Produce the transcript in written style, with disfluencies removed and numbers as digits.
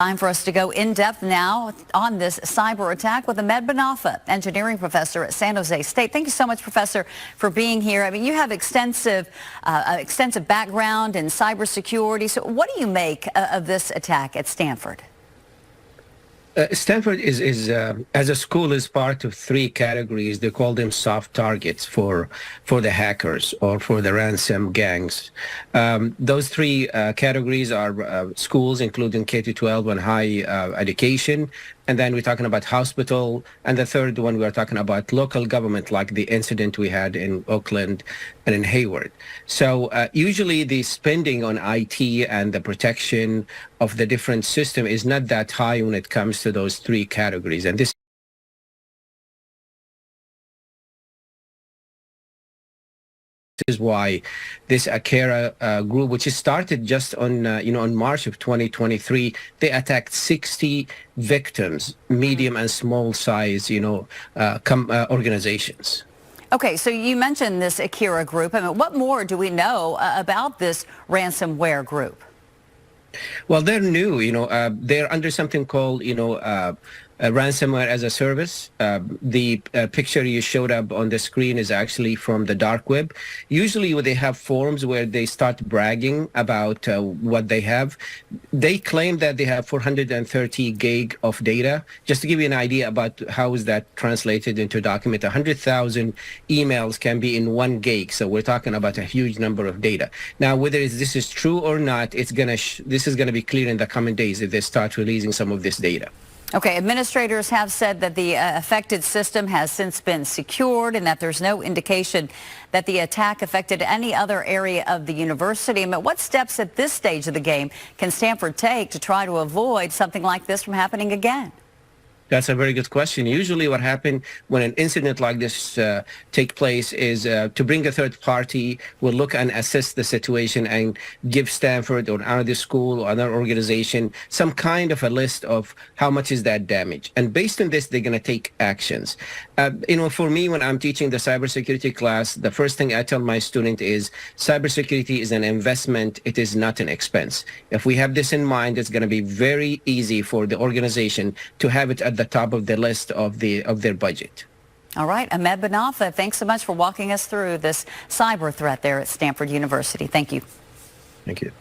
Time for us to go in depth now on this cyber attack with Ahmed Banafa, engineering professor at San Jose State. Thank you so much, Professor, for being here. I mean, you have extensive background in cybersecurity. So what do you make of this attack at Stanford? Stanford as a school is part of three categories. They call them soft targets for the hackers or for the ransom gangs. Those three categories are schools, including K-12 and high education. And then we're talking about hospital. And the third one, we're talking about local government, like the incident we had in Oakland and in Hayward. So usually the spending on IT and the protection of the different system is not that high when it comes to those three categories. And this is why this Akera group, which started just on on March of 2023, they attacked 60 victims, medium and small size organizations. Okay, so you mentioned this Akera group. I mean, what more do we know about this ransomware group? Well, they're new. They're under something called ransomware as a service. The picture you showed up on the screen is actually from the dark web. Usually they have forums where they start bragging about what they have. They claim that they have 430 gig of data. Just to give you an idea about how is that translated into document, 100,000 emails can be in 1 gig. So we're talking about a huge number of data. Now, whether this is true or not, this is going to be clear in the coming days if they start releasing some of this data. Okay, administrators have said that the affected system has since been secured and that there's no indication that the attack affected any other area of the university. But what steps at this stage of the game can Stanford take to try to avoid something like this from happening again? That's a very good question. Usually what happens when an incident like this take place is to bring a third party will look and assess the situation and give Stanford or another school or another organization some kind of a list of how much is that damage. And based on this, they're going to take actions. For me, when I'm teaching the cybersecurity class, the first thing I tell my student is cybersecurity is an investment. It is not an expense. If we have this in mind, it's going to be very easy for the organization to have it at the top of the list of their budget. All right, Ahmed Banafa, thanks so much for walking us through this cyber threat there at Stanford University. Thank you. Thank you.